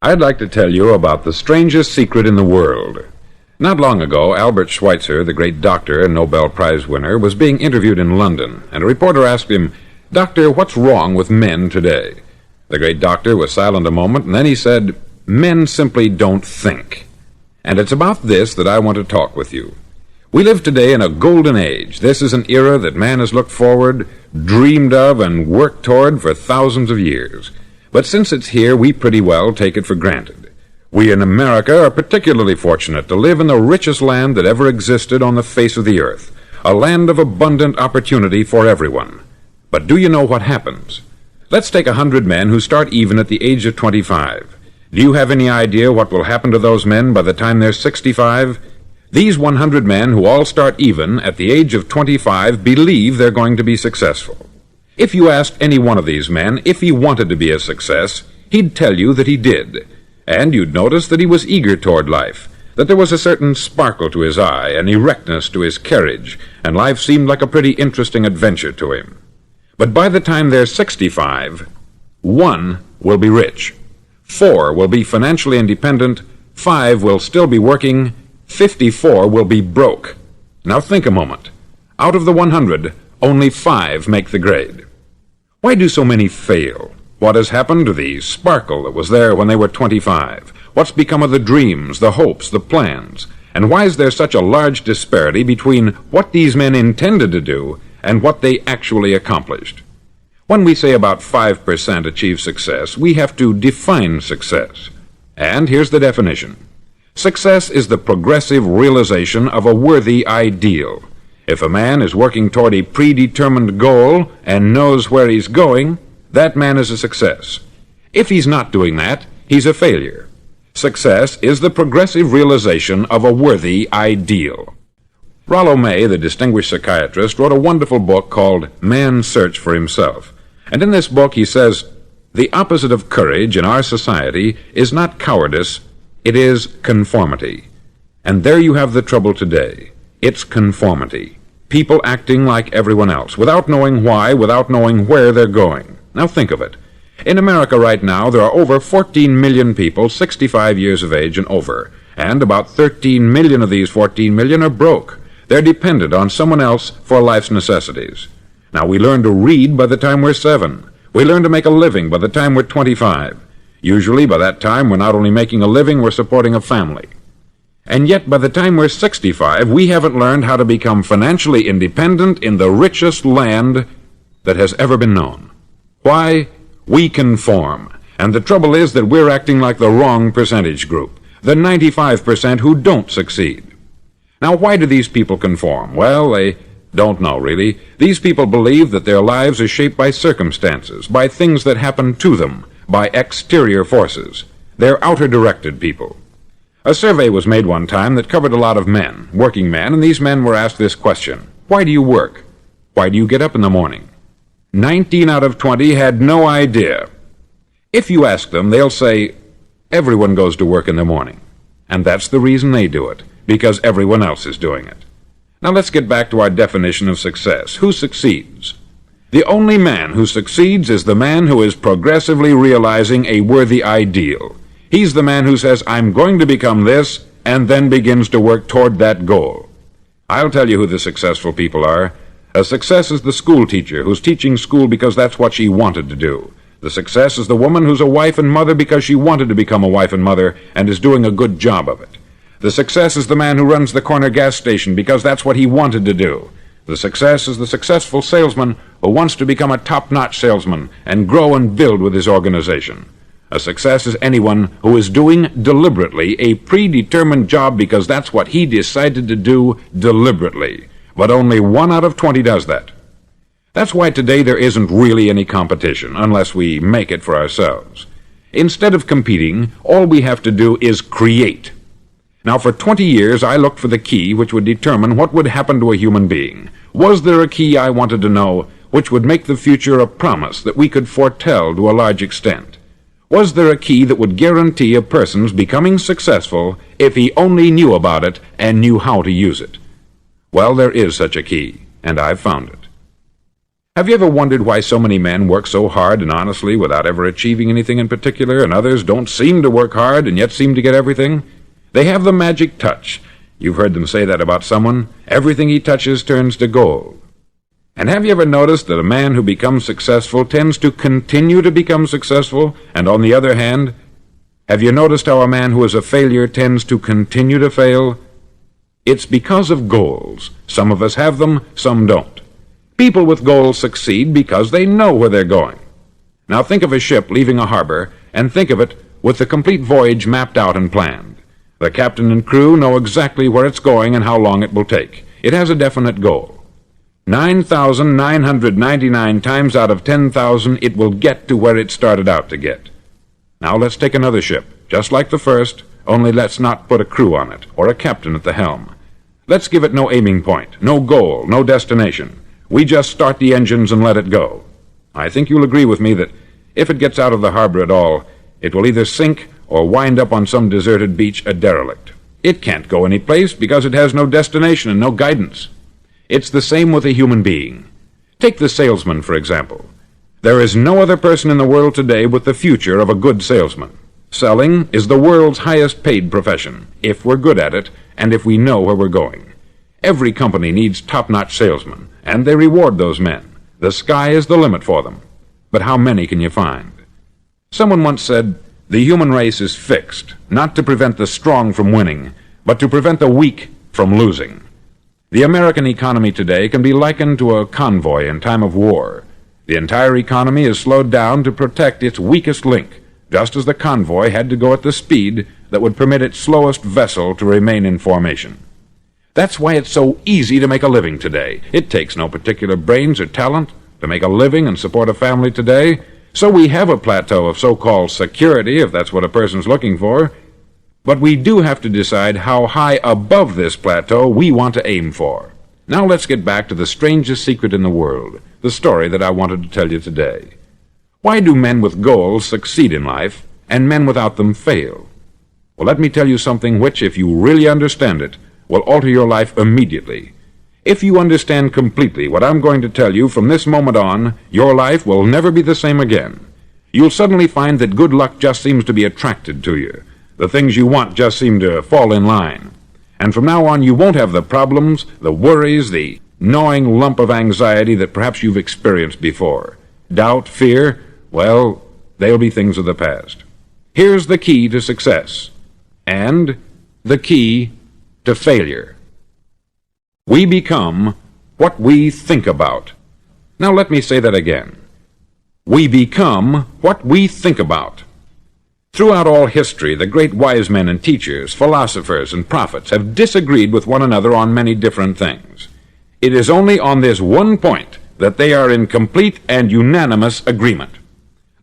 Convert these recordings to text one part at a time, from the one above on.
I'd like to tell you about the strangest secret in the world. Not long ago, Albert Schweitzer, the great doctor and Nobel Prize winner, was being interviewed in London, and a reporter asked him, "Doctor, what's wrong with men today?" The great doctor was silent a moment, and then he said, "Men simply don't think." And it's about this that I want to talk with you. We live today in a golden age. This is an era that man has looked forward, dreamed of, and worked toward for thousands of years. But since it's here, we pretty well take it for granted. We in America are particularly fortunate to live in the richest land that ever existed on the face of the earth, a land of abundant opportunity for everyone. But do you know what happens? Let's take 100 men who start even at the age of 25. Do you have any idea what will happen to those men by the time they're 65? These 100 men who all start even at the age of 25 believe they're going to be successful. If you asked any one of these men if he wanted to be a success, he'd tell you that he did. And you'd notice that he was eager toward life, that there was a certain sparkle to his eye, an erectness to his carriage, and life seemed like a pretty interesting adventure to him. But by the time they're 65, 1 will be rich, 4 will be financially independent, 5 will still be working, 54 will be broke. Now think a moment. Out of the 100, only 5 make the grade. Why do so many fail? What has happened to the sparkle that was there when they were 25? What's become of the dreams, the hopes, the plans? And why is there such a large disparity between what these men intended to do and what they actually accomplished? When we say about 5% achieve success, we have to define success. And here's the definition. Success is the progressive realization of a worthy ideal. If a man is working toward a predetermined goal and knows where he's going, that man is a success. If he's not doing that, he's a failure. Success is the progressive realization of a worthy ideal. Rollo May, the distinguished psychiatrist, wrote a wonderful book called Man's Search for Himself. And in this book he says, the opposite of courage in our society is not cowardice, it is conformity. And there you have the trouble today. It's conformity. People acting like everyone else, without knowing why, without knowing where they're going. Now think of it. In America right now, there are over 14 million people 65 years of age and over, and about 13 million of these 14 million are broke. They're dependent on someone else for life's necessities. Now, we learn to read by the time we're 7. We learn to make a living by the time we're 25. Usually, by that time, we're not only making a living, we're supporting a family. And yet, by the time we're 65, we haven't learned how to become financially independent in the richest land that has ever been known. Why? We conform. And the trouble is that we're acting like the wrong percentage group, the 95% who don't succeed. Now, why do these people conform? Well, they don't know, really. These people believe that their lives are shaped by circumstances, by things that happen to them, by exterior forces. They're outer-directed people. A survey was made one time that covered a lot of men, working men, and these men were asked this question. Why do you work? Why do you get up in the morning? 19 out of 20 had no idea. If you ask them, they'll say, everyone goes to work in the morning. And that's the reason they do it, because everyone else is doing it. Now let's get back to our definition of success. Who succeeds? The only man who succeeds is the man who is progressively realizing a worthy ideal. He's the man who says, I'm going to become this, and then begins to work toward that goal. I'll tell you who the successful people are. A success is the school teacher who's teaching school because that's what she wanted to do. The success is the woman who's a wife and mother because she wanted to become a wife and mother and is doing a good job of it. The success is the man who runs the corner gas station because that's what he wanted to do. The success is the successful salesman who wants to become a top-notch salesman and grow and build with his organization. A success is anyone who is doing deliberately a predetermined job because that's what he decided to do deliberately. But only 1 out of 20 does that. That's why today there isn't really any competition, unless we make it for ourselves. Instead of competing, all we have to do is create. Now, for 20 years, I looked for the key which would determine what would happen to a human being. Was there a key I wanted to know which would make the future a promise that we could foretell to a large extent? Was there a key that would guarantee a person's becoming successful if he only knew about it and knew how to use it? Well, there is such a key, and I've found it. Have you ever wondered why so many men work so hard and honestly without ever achieving anything in particular, and others don't seem to work hard and yet seem to get everything? They have the magic touch. You've heard them say that about someone. Everything he touches turns to gold. And have you ever noticed that a man who becomes successful tends to continue to become successful, and on the other hand, have you noticed how a man who is a failure tends to continue to fail? It's because of goals. Some of us have them, some don't. People with goals succeed because they know where they're going. Now think of a ship leaving a harbor, and think of it with the complete voyage mapped out and planned. The captain and crew know exactly where it's going and how long it will take. It has a definite goal. 9,999 times out of 10,000 it will get to where it started out to get. Now let's take another ship, just like the first, only let's not put a crew on it, or a captain at the helm. Let's give it no aiming point, no goal, no destination. We just start the engines and let it go. I think you'll agree with me that if it gets out of the harbor at all, it will either sink or wind up on some deserted beach a derelict. It can't go any place because it has no destination and no guidance. It's the same with a human being. Take the salesman, for example. There is no other person in the world today with the future of a good salesman. Selling is the world's highest paid profession, if we're good at it and if we know where we're going. Every company needs top-notch salesmen, and they reward those men. The sky is the limit for them. But how many can you find? Someone once said, the human race is fixed, not to prevent the strong from winning, but to prevent the weak from losing. The American economy today can be likened to a convoy in time of war. The entire economy is slowed down to protect its weakest link, just as the convoy had to go at the speed that would permit its slowest vessel to remain in formation. That's why it's so easy to make a living today. It takes no particular brains or talent to make a living and support a family today. So we have a plateau of so-called security, if that's what a person's looking for. But we do have to decide how high above this plateau we want to aim for. Now let's get back to the strangest secret in the world, the story that I wanted to tell you today. Why do men with goals succeed in life, and men without them fail? Well, let me tell you something which, if you really understand it, will alter your life immediately. If you understand completely what I'm going to tell you from this moment on, your life will never be the same again. You'll suddenly find that good luck just seems to be attracted to you. The things you want just seem to fall in line. And from now on, you won't have the problems, the worries, the gnawing lump of anxiety that perhaps you've experienced before. Doubt, fear, well, they'll be things of the past. Here's the key to success, and the key to failure. We become what we think about. Now let me say that again. We become what we think about. Throughout all history, the great wise men and teachers, philosophers and prophets have disagreed with one another on many different things. It is only on this one point that they are in complete and unanimous agreement.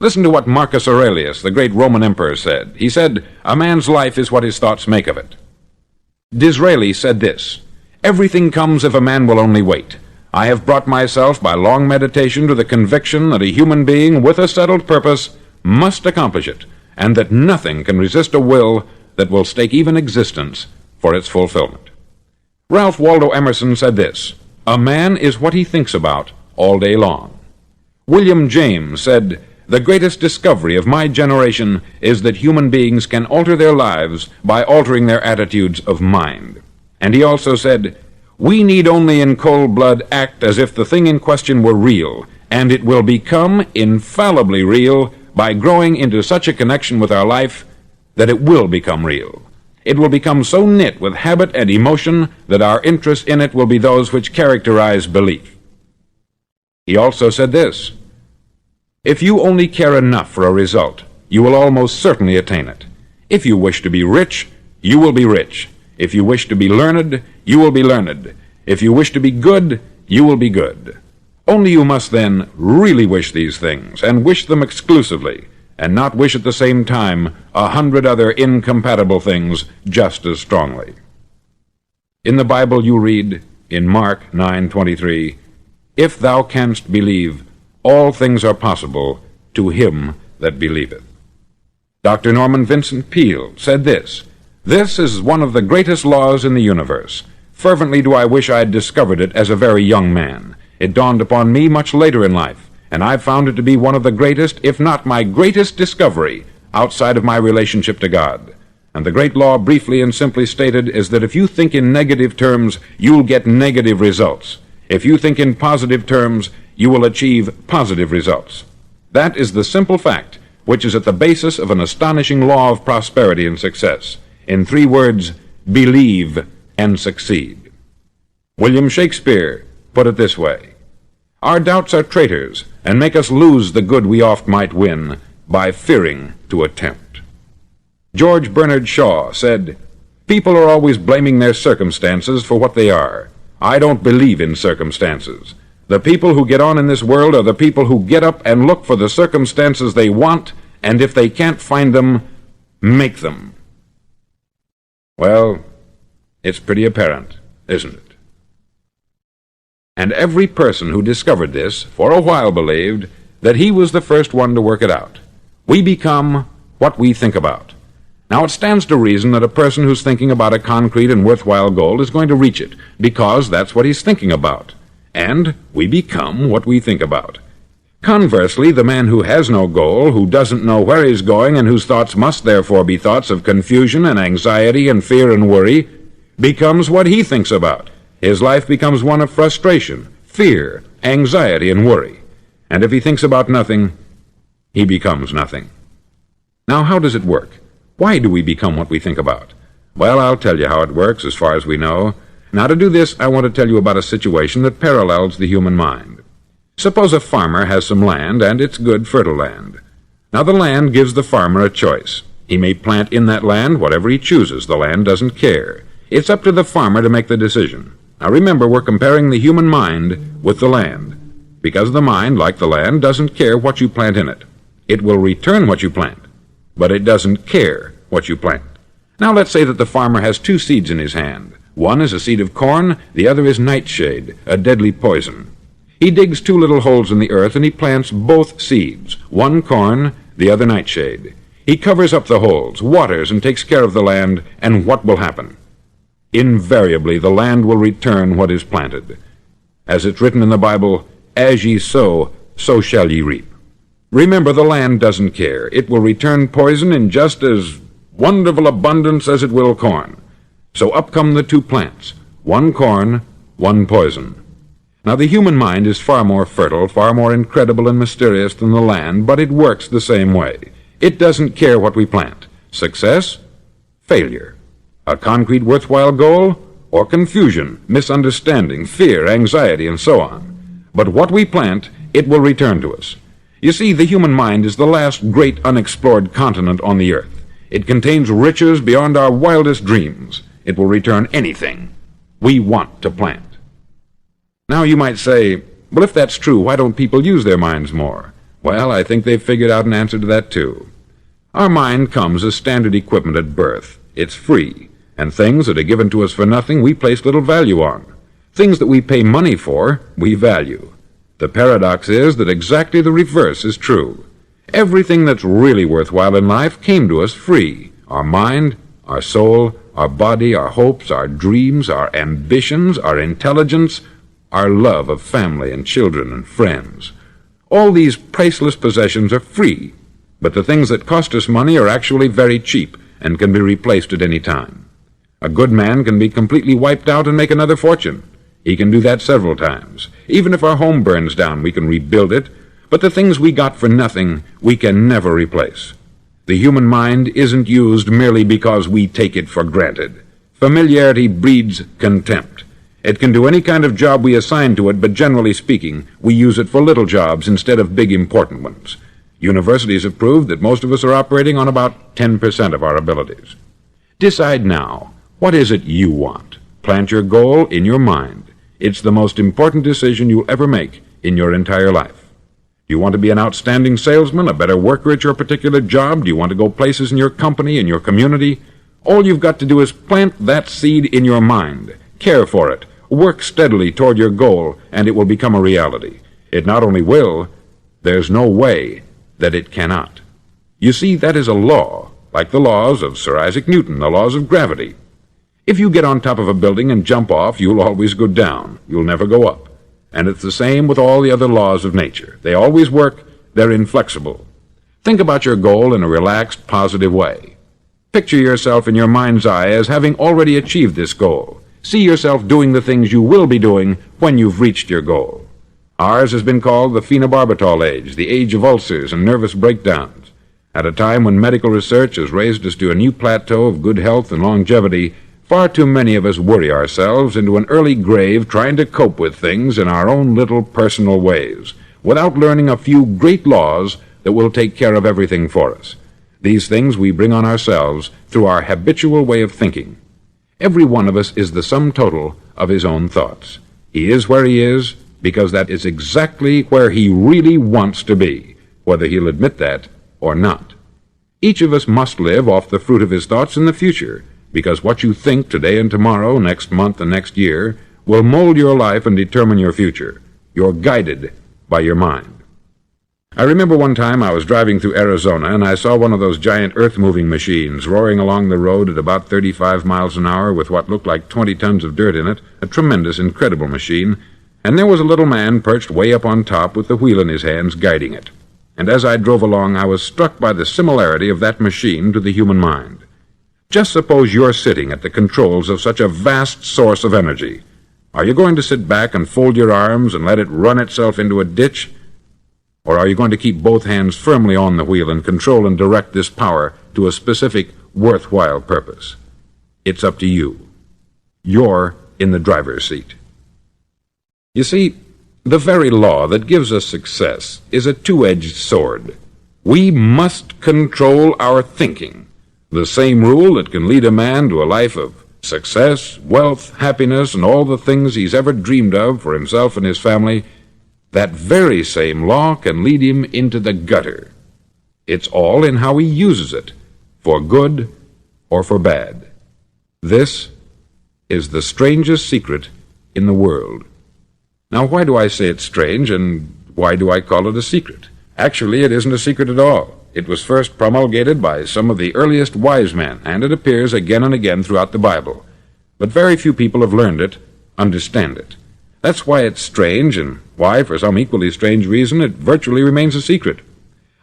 Listen to what Marcus Aurelius, the great Roman emperor, said. He said, "A man's life is what his thoughts make of it." Disraeli said this, "Everything comes if a man will only wait. I have brought myself by long meditation to the conviction that a human being with a settled purpose must accomplish it, and that nothing can resist a will that will stake even existence for its fulfillment." Ralph Waldo Emerson said this, "A man is what he thinks about all day long." William James said, "The greatest discovery of my generation is that human beings can alter their lives by altering their attitudes of mind." And he also said, "We need only in cold blood act as if the thing in question were real, and it will become infallibly real by growing into such a connection with our life that it will become real. It will become so knit with habit and emotion that our interest in it will be those which characterize belief." He also said this, "If you only care enough for a result, you will almost certainly attain it. If you wish to be rich, you will be rich. If you wish to be learned, you will be learned. If you wish to be good, you will be good. Only you must then really wish these things, and wish them exclusively, and not wish at the same time 100 other incompatible things just as strongly." In the Bible you read, in Mark 9:23, "If thou canst believe, all things are possible to him that believeth." Dr. Norman Vincent Peale said this, "This is one of the greatest laws in the universe. Fervently do I wish I had discovered it as a very young man. It dawned upon me much later in life, and I've found it to be one of the greatest, if not my greatest discovery, outside of my relationship to God. And the great law, briefly and simply stated, is that if you think in negative terms, you'll get negative results. If you think in positive terms, you will achieve positive results. That is the simple fact which is at the basis of an astonishing law of prosperity and success. In 3 words, believe and succeed. William Shakespeare put it this way: "Our doubts are traitors, and make us lose the good we oft might win, by fearing to attempt." George Bernard Shaw said, "People are always blaming their circumstances for what they are. I don't believe in circumstances. The people who get on in this world are the people who get up and look for the circumstances they want, and if they can't find them, make them." Well, it's pretty apparent, isn't it? And every person who discovered this for a while believed that he was the first one to work it out. We become what we think about. Now, it stands to reason that a person who's thinking about a concrete and worthwhile goal is going to reach it, because that's what he's thinking about. And we become what we think about. Conversely, the man who has no goal, who doesn't know where he's going, and whose thoughts must therefore be thoughts of confusion and anxiety and fear and worry, becomes what he thinks about. His life becomes one of frustration, fear, anxiety, and worry. And if he thinks about nothing, he becomes nothing. Now, how does it work? Why do we become what we think about? Well, I'll tell you how it works as far as we know. Now, to do this, I want to tell you about a situation that parallels the human mind. Suppose a farmer has some land, and it's good, fertile land. Now, the land gives the farmer a choice. He may plant in that land whatever he chooses. The land doesn't care. It's up to the farmer to make the decision. Now, remember, we're comparing the human mind with the land, because the mind, like the land, doesn't care what you plant in it. It will return what you plant, but it doesn't care what you plant. Now, let's say that the farmer has 2 seeds in his hand. One is a seed of corn, the other is nightshade, a deadly poison. He digs 2 little holes in the earth, and he plants both seeds, one corn, the other nightshade. He covers up the holes, waters, and takes care of the land, and what will happen? Invariably, the land will return what is planted. As it's written in the Bible, "As ye sow, so shall ye reap." Remember, the land doesn't care. It will return poison in just as wonderful abundance as it will corn. So up come the 2 plants, one corn, one poison. Now, the human mind is far more fertile, far more incredible and mysterious than the land, but it works the same way. It doesn't care what we plant. Success, failure. A concrete worthwhile goal, or confusion, misunderstanding, fear, anxiety, and so on. But what we plant, it will return to us. You see, the human mind is the last great unexplored continent on the earth. It contains riches beyond our wildest dreams. It will return anything we want to plant. Now, you might say, well, if that's true, why don't people use their minds more? Well, I think they've figured out an answer to that, too. Our mind comes as standard equipment at birth. It's free, and things that are given to us for nothing we place little value on. Things that we pay money for, we value. The paradox is that exactly the reverse is true. Everything that's really worthwhile in life came to us free. Our mind, our soul, our body, our hopes, our dreams, our ambitions, our intelligence, our love of family and children and friends. All these priceless possessions are free, but the things that cost us money are actually very cheap and can be replaced at any time. A good man can be completely wiped out and make another fortune. He can do that several times. Even if our home burns down, we can rebuild it, but the things we got for nothing, we can never replace. The human mind isn't used merely because we take it for granted. Familiarity breeds contempt. It can do any kind of job we assign to it, but generally speaking, we use it for little jobs instead of big important ones. Universities have proved that most of us are operating on about 10% of our abilities. Decide now, what is it you want? Plant your goal in your mind. It's the most important decision you'll ever make in your entire life. Do you want to be an outstanding salesman, a better worker at your particular job? Do you want to go places in your company, in your community? All you've got to do is plant that seed in your mind. Care for it. Work steadily toward your goal, and it will become a reality. It not only will, there's no way that it cannot. You see, that is a law, like the laws of Sir Isaac Newton, the laws of gravity. If you get on top of a building and jump off, you'll always go down. You'll never go up. And it's the same with all the other laws of nature. They always work, they're inflexible. Think about your goal in a relaxed, positive way. Picture yourself in your mind's eye as having already achieved this goal. See yourself doing the things you will be doing when you've reached your goal. Ours has been called the phenobarbital age, the age of ulcers and nervous breakdowns. At a time when medical research has raised us to a new plateau of good health and longevity, far too many of us worry ourselves into an early grave trying to cope with things in our own little personal ways, without learning a few great laws that will take care of everything for us. These things we bring on ourselves through our habitual way of thinking. Every one of us is the sum total of his own thoughts. He is where he is because that is exactly where he really wants to be, whether he'll admit that or not. Each of us must live off the fruit of his thoughts in the future, because what you think today and tomorrow, next month and next year, will mold your life and determine your future. You're guided by your mind. I remember one time I was driving through Arizona and I saw one of those giant earth-moving machines roaring along the road at about 35 miles an hour with what looked like 20 tons of dirt in it, a tremendous, incredible machine, and there was a little man perched way up on top with the wheel in his hands guiding it. And as I drove along, I was struck by the similarity of that machine to the human mind. Just suppose you're sitting at the controls of such a vast source of energy. Are you going to sit back and fold your arms and let it run itself into a ditch? Or are you going to keep both hands firmly on the wheel and control and direct this power to a specific, worthwhile purpose? It's up to you. You're in the driver's seat. You see, the very law that gives us success is a two-edged sword. We must control our thinking. The same rule that can lead a man to a life of success, wealth, happiness, and all the things he's ever dreamed of for himself and his family, that very same law can lead him into the gutter. It's all in how he uses it, for good or for bad. This is the strangest secret in the world. Now, why do I say it's strange, and why do I call it a secret? Actually, it isn't a secret at all. It was first promulgated by some of the earliest wise men, and it appears again and again throughout the Bible. But very few people have learned it, understand it. That's why it's strange, and why, for some equally strange reason, it virtually remains a secret.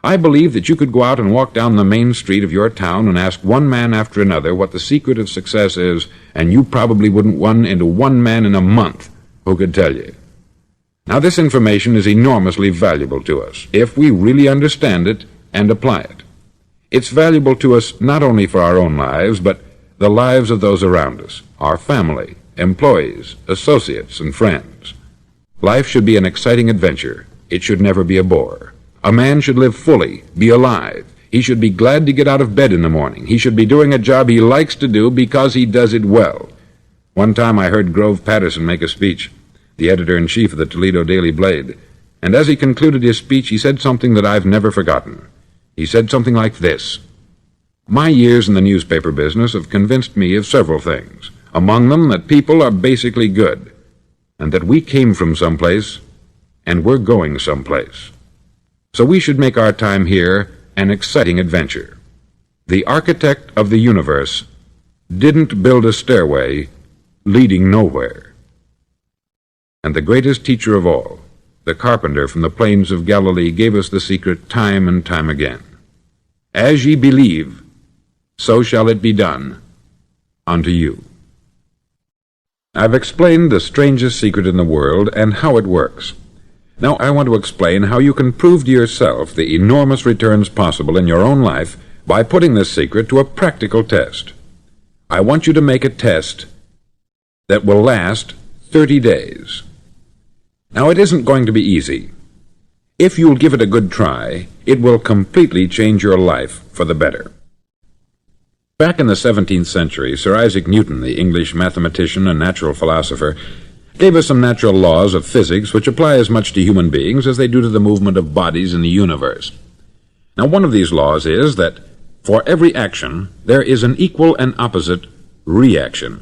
I believe that you could go out and walk down the main street of your town and ask one man after another what the secret of success is, and you probably wouldn't run into one man in a month who could tell you. Now, this information is enormously valuable to us, if we really understand it and apply it. It's valuable to us not only for our own lives, but the lives of those around us, our family, employees, associates, and friends. Life should be an exciting adventure. It should never be a bore. A man should live fully, be alive. He should be glad to get out of bed in the morning. He should be doing a job he likes to do because he does it well. One time I heard Grove Patterson make a speech, the editor-in-chief of the Toledo Daily Blade, and as he concluded his speech, he said something that I've never forgotten. He said something like this: "My years in the newspaper business have convinced me of several things, among them that people are basically good, and that we came from someplace, and we're going someplace. So we should make our time here an exciting adventure. The architect of the universe didn't build a stairway leading nowhere." And the greatest teacher of all, the carpenter from the plains of Galilee, gave us the secret time and time again. "As ye believe, so shall it be done unto you." I've explained the strangest secret in the world and how it works. Now I want to explain how you can prove to yourself the enormous returns possible in your own life by putting this secret to a practical test. I want you to make a test that will last 30 days. Now, it isn't going to be easy. If you'll give it a good try, it will completely change your life for the better. Back in the 17th century, Sir Isaac Newton, the English mathematician and natural philosopher, gave us some natural laws of physics which apply as much to human beings as they do to the movement of bodies in the universe. Now, one of these laws is that for every action, there is an equal and opposite reaction.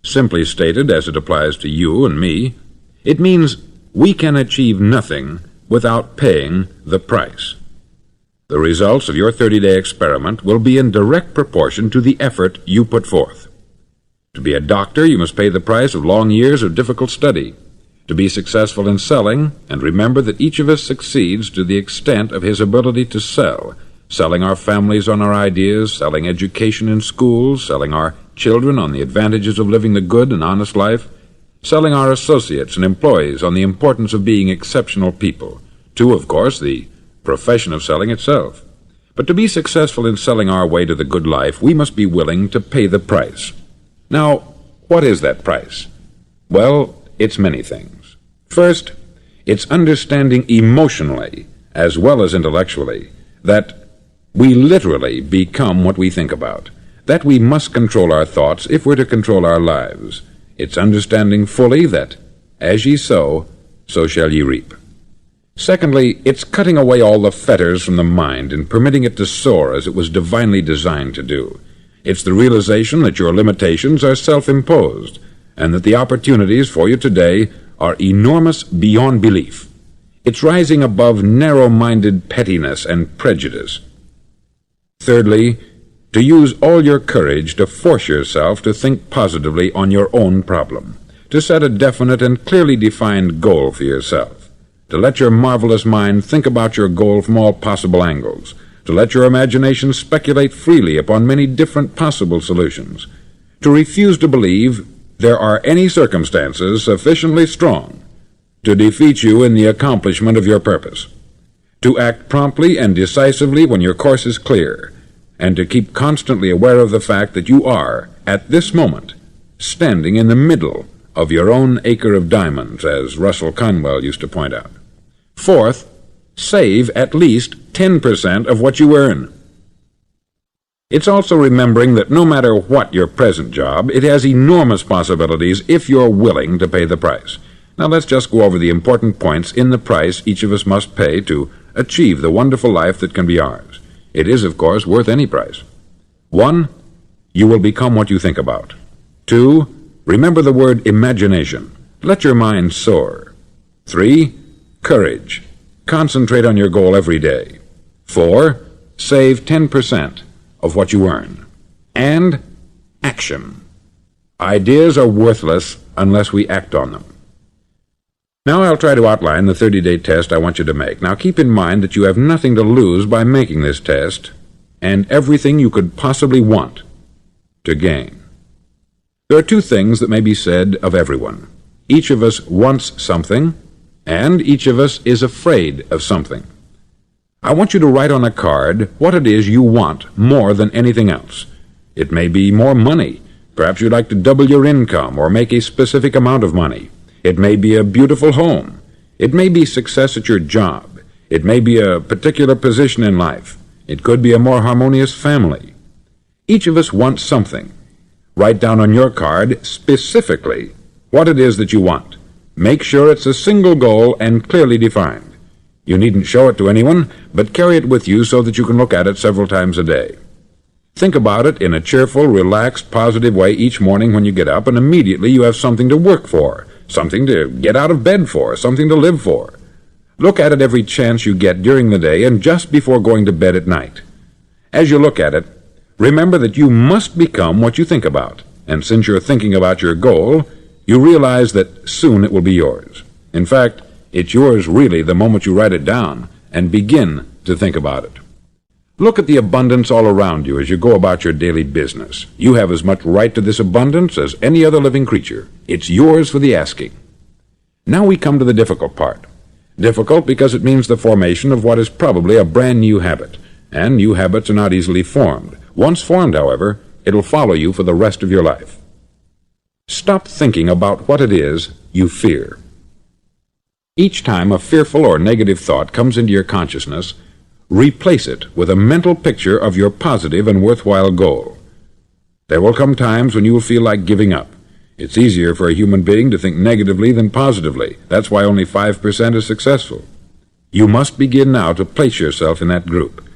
Simply stated, as it applies to you and me, it means we can achieve nothing without paying the price. The results of your 30-day experiment will be in direct proportion to the effort you put forth. To be a doctor, you must pay the price of long years of difficult study. to be successful in selling, and remember that each of us succeeds to the extent of his ability to sell, selling our families on our ideas, selling education in schools, selling our children on the advantages of living the good and honest life, selling our associates and employees on the importance of being exceptional people, to, of course, the profession of selling itself. But to be successful in selling our way to the good life, we must be willing to pay the price. Now, what is that price? Well, it's many things. First, it's understanding emotionally, as well as intellectually, that we literally become what we think about, that we must control our thoughts if we're to control our lives. It's understanding fully that, as ye sow, so shall ye reap. Secondly, it's cutting away all the fetters from the mind and permitting it to soar as it was divinely designed to do. It's the realization that your limitations are self-imposed, and that the opportunities for you today are enormous beyond belief. It's rising above narrow-minded pettiness and prejudice. Thirdly, to use all your courage to force yourself to think positively on your own problem, to set a definite and clearly defined goal for yourself, to let your marvelous mind think about your goal from all possible angles, to let your imagination speculate freely upon many different possible solutions, to refuse to believe there are any circumstances sufficiently strong to defeat you in the accomplishment of your purpose, to act promptly and decisively when your course is clear, and to keep constantly aware of the fact that you are, at this moment, standing in the middle of your own acre of diamonds, as Russell Conwell used to point out. Fourth, save at least 10% of what you earn. It's also remembering that no matter what your present job, it has enormous possibilities if you're willing to pay the price. Now let's just go over the important points in the price each of us must pay to achieve the wonderful life that can be ours. It is, of course, worth any price. 1. You will become what you think about. 2. Remember the word imagination. Let your mind soar. 3. Courage. Concentrate on your goal every day. 4. Save 10% of what you earn. And action. Ideas are worthless unless we act on them. Now I'll try to outline the 30-day test I want you to make. Now keep in mind that you have nothing to lose by making this test, and everything you could possibly want to gain. There are two things that may be said of everyone. Each of us wants something, and each of us is afraid of something. I want you to write on a card what it is you want more than anything else. It may be more money. Perhaps you'd like to double your income or make a specific amount of money. It may be a beautiful home. It may be success at your job. It may be a particular position in life. It could be a more harmonious family. Each of us wants something. Write down on your card specifically what it is that you want. Make sure it's a single goal and clearly defined. You needn't show it to anyone, but carry it with you so that you can look at it several times a day. Think about it in a cheerful, relaxed, positive way each morning when you get up, and immediately you have something to work for, something to get out of bed for, something to live for. Look at it every chance you get during the day and just before going to bed at night. As you look at it, remember that you must become what you think about, and since you're thinking about your goal, you realize that soon it will be yours. In fact, it's yours really the moment you write it down and begin to think about it. Look at the abundance all around you as you go about your daily business. You have as much right to this abundance as any other living creature. It's yours for the asking. Now we come to the difficult part. Difficult because it means the formation of what is probably a brand new habit, and new habits are not easily formed. Once formed, however, it'll follow you for the rest of your life. Stop thinking about what it is you fear. Each time a fearful or negative thought comes into your consciousness, replace it with a mental picture of your positive and worthwhile goal. There will come times when you will feel like giving up. It's easier for a human being to think negatively than positively. That's why only 5% is successful. You must begin now to place yourself in that group.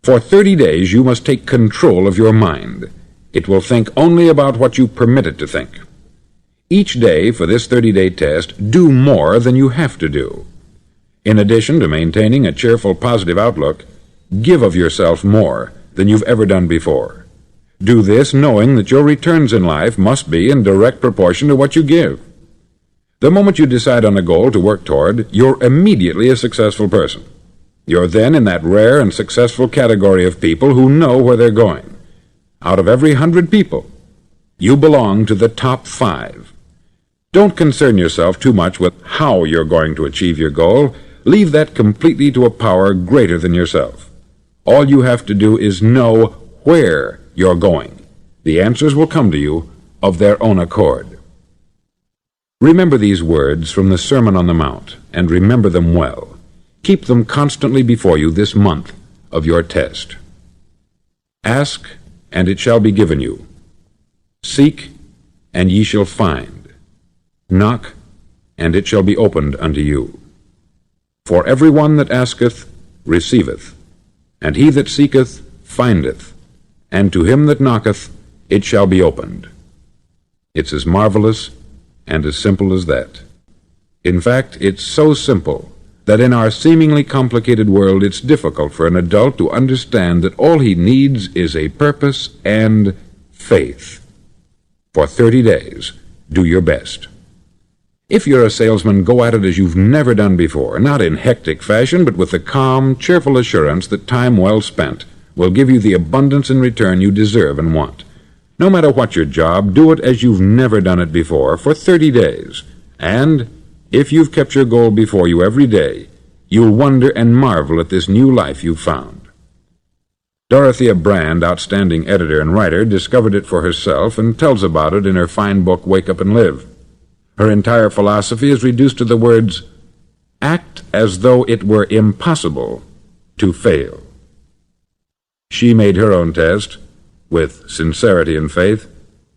For 30 days you must take control of your mind. It will think only about what you permit it to think. Each day for this 30-day test, do more than you have to do. In addition to maintaining a cheerful, positive outlook, give of yourself more than you've ever done before. Do this knowing that your returns in life must be in direct proportion to what you give. The moment you decide on a goal to work toward, you're immediately a successful person. You're then in that rare and successful category of people who know where they're going. Out of every 100 people, you belong to the top 5. Don't concern yourself too much with how you're going to achieve your goal. Leave that completely to a power greater than yourself. All you have to do is know where you're going. The answers will come to you of their own accord. Remember these words from the Sermon on the Mount, and remember them well. Keep them constantly before you this month of your test. Ask, and it shall be given you. Seek, and ye shall find. Knock, and it shall be opened unto you. For every one that asketh receiveth, and he that seeketh findeth, and to him that knocketh it shall be opened. It's as marvelous and as simple as that. In fact, it's so simple that in our seemingly complicated world it's difficult for an adult to understand that all he needs is a purpose and faith. For 30 days, do your best. If you're a salesman, go at it as you've never done before, not in hectic fashion, but with the calm, cheerful assurance that time well spent will give you the abundance in return you deserve and want. No matter what your job, do it as you've never done it before for 30 days. And if you've kept your goal before you every day, you'll wonder and marvel at this new life you've found. Dorothea Brand, outstanding editor and writer, discovered it for herself and tells about it in her fine book, Wake Up and Live. Her entire philosophy is reduced to the words, act as though it were impossible to fail. She made her own test with sincerity and faith,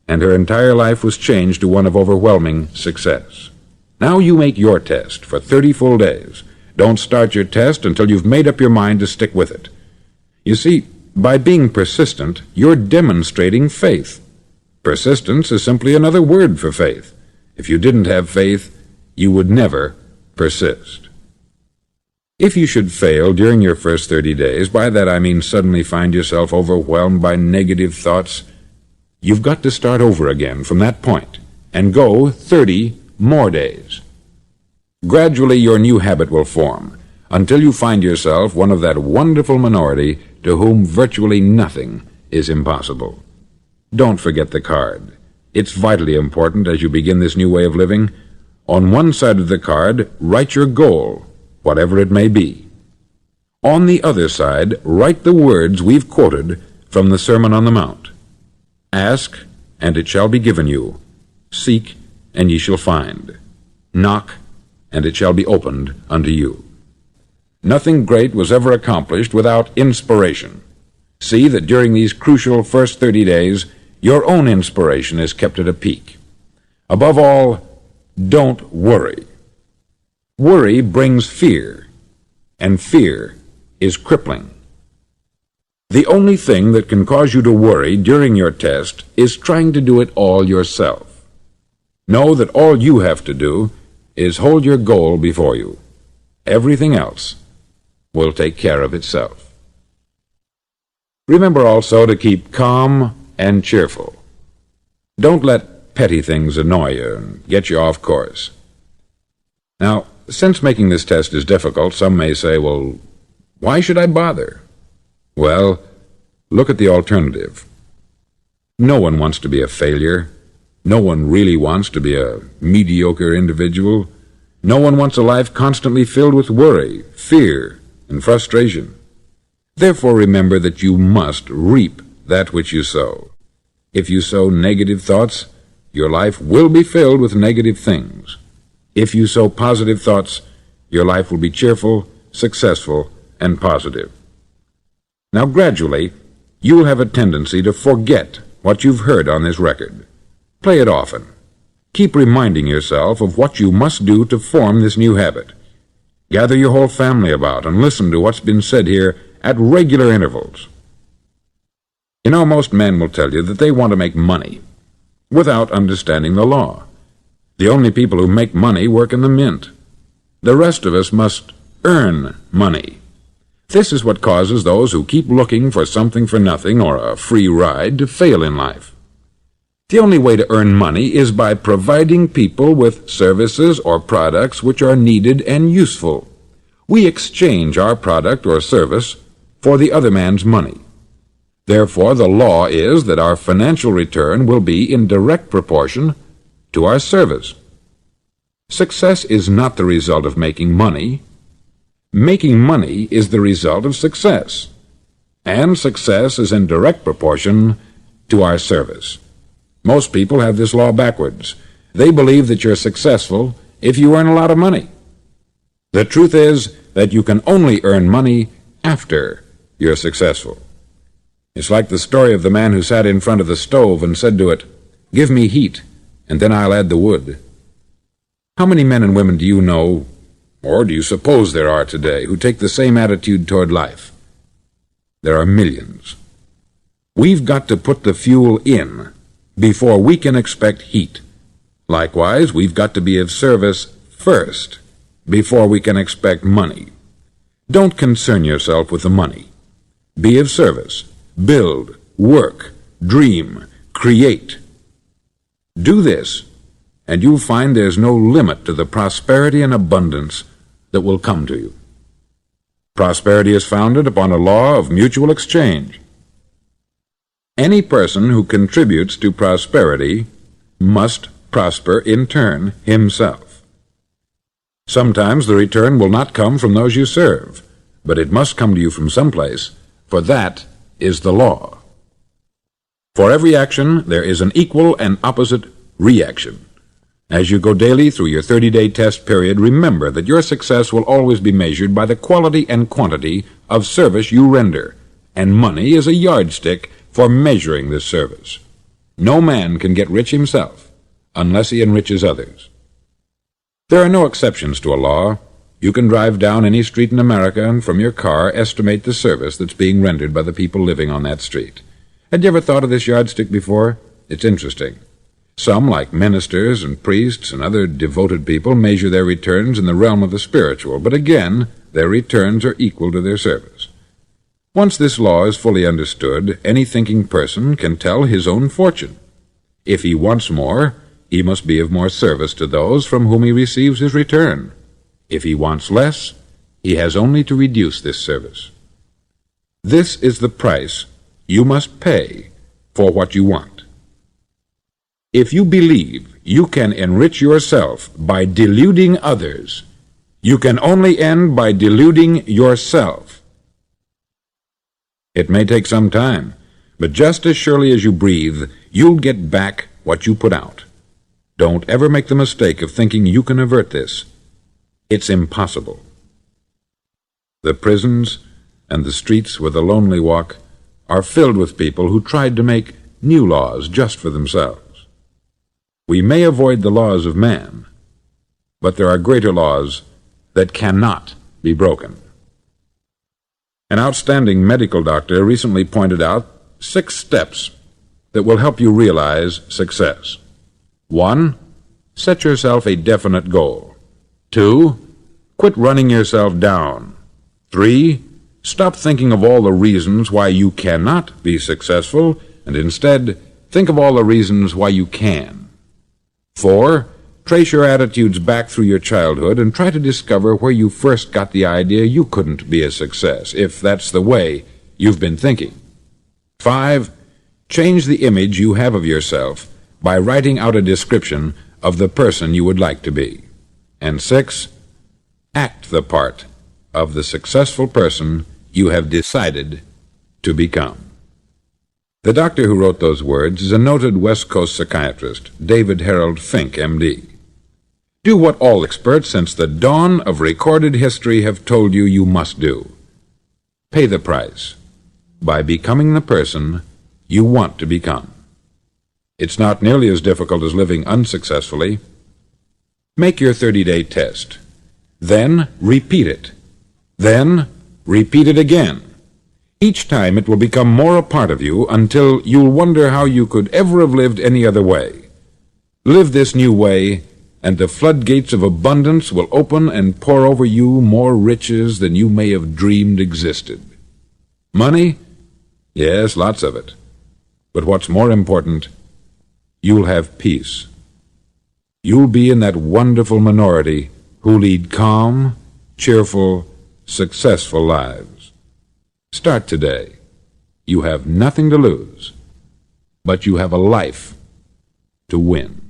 and her entire life was changed to one of overwhelming success. Now you make your test for 30 full days. Don't start your test until you've made up your mind to stick with it. You see, by being persistent, you're demonstrating faith. Persistence is simply another word for faith. If you didn't have faith, you would never persist. If you should fail during your first 30 days, by that I mean suddenly find yourself overwhelmed by negative thoughts, you've got to start over again from that point and go 30 more days. Gradually your new habit will form until you find yourself one of that wonderful minority to whom virtually nothing is impossible. Don't forget the card. It's vitally important as you begin this new way of living. On one side of the card, write your goal, whatever it may be. On the other side, write the words we've quoted from the Sermon on the Mount. Ask, and it shall be given you. Seek, and ye shall find. Knock, and it shall be opened unto you. Nothing great was ever accomplished without inspiration. See that during these crucial first 30 days, your own inspiration is kept at a peak. Above all, don't worry. Worry brings fear, and fear is crippling. The only thing that can cause you to worry during your test is trying to do it all yourself. Know that all you have to do is hold your goal before you. Everything else will take care of itself. Remember also to keep calm and cheerful. Don't let petty things annoy you and get you off course. Now, since making this test is difficult, some may say, well, why should I bother? Well, look at the alternative. No one wants to be a failure. No one really wants to be a mediocre individual. No one wants a life constantly filled with worry, fear, and frustration. Therefore, remember that you must reap that which you sow. If you sow negative thoughts, your life will be filled with negative things. If you sow positive thoughts, your life will be cheerful, successful, and positive. Now, gradually, you will have a tendency to forget what you've heard on this record. Play it often. Keep reminding yourself of what you must do to form this new habit. Gather your whole family about and listen to what's been said here at regular intervals. You know, most men will tell you that they want to make money without understanding the law. The only people who make money work in the mint. The rest of us must earn money. This is what causes those who keep looking for something for nothing or a free ride to fail in life. The only way to earn money is by providing people with services or products which are needed and useful. We exchange our product or service for the other man's money. Therefore, the law is that our financial return will be in direct proportion to our service. Success is not the result of making money. Making money is the result of success, and success is in direct proportion to our service. Most people have this law backwards. They believe that you're successful if you earn a lot of money. The truth is that you can only earn money after you're successful. It's like the story of the man who sat in front of the stove and said to it, "Give me heat, and then I'll add the wood." How many men and women do you know, or do you suppose there are today, who take the same attitude toward life? There are millions. We've got to put the fuel in before we can expect heat. Likewise, we've got to be of service first before we can expect money. Don't concern yourself with the money. Be of service. Build, work, dream, create. Do this, and you'll find there's no limit to the prosperity and abundance that will come to you. Prosperity is founded upon a law of mutual exchange. Any person who contributes to prosperity must prosper in turn himself. Sometimes the return will not come from those you serve, but it must come to you from someplace, for that is the law. For every action, there is an equal and opposite reaction. As you go daily through your 30-day test period, remember that your success will always be measured by the quality and quantity of service you render, and money is a yardstick for measuring this service. No man can get rich himself unless he enriches others. There are no exceptions to a law. You can drive down any street in America and from your car estimate the service that's being rendered by the people living on that street. Had you ever thought of this yardstick before? It's interesting. Some, like ministers and priests and other devoted people, measure their returns in the realm of the spiritual, but again, their returns are equal to their service. Once this law is fully understood, any thinking person can tell his own fortune. If he wants more, he must be of more service to those from whom he receives his return. If he wants less, he has only to reduce this service. This is the price you must pay for what you want. If you believe you can enrich yourself by deluding others, you can only end by deluding yourself. It may take some time, but just as surely as you breathe, you'll get back what you put out. Don't ever make the mistake of thinking you can avert this. It's impossible. The prisons and the streets where the lonely walk are filled with people who tried to make new laws just for themselves. We may avoid the laws of man, but there are greater laws that cannot be broken. An outstanding medical doctor recently pointed out 6 steps that will help you realize success. 1. Set yourself a definite goal. 2. Quit running yourself down. 3. Stop thinking of all the reasons why you cannot be successful, and instead think of all the reasons why you can. 4. Trace your attitudes back through your childhood and try to discover where you first got the idea you couldn't be a success, if that's the way you've been thinking. 5. Change the image you have of yourself by writing out a description of the person you would like to be. And 6. Act the part of the successful person you have decided to become. The doctor who wrote those words is a noted West Coast psychiatrist, David Harold Fink, M.D. Do what all experts since the dawn of recorded history have told you you must do. Pay the price by becoming the person you want to become. It's not nearly as difficult as living unsuccessfully. Make your 30-day test. Then repeat it. Then repeat it again. Each time it will become more a part of you until you'll wonder how you could ever have lived any other way. Live this new way, and the floodgates of abundance will open and pour over you more riches than you may have dreamed existed. Money? Yes, lots of it. But what's more important you'll have peace. You'll be in that wonderful minority who lead calm, cheerful, successful lives. Start today. You have nothing to lose, but you have a life to win.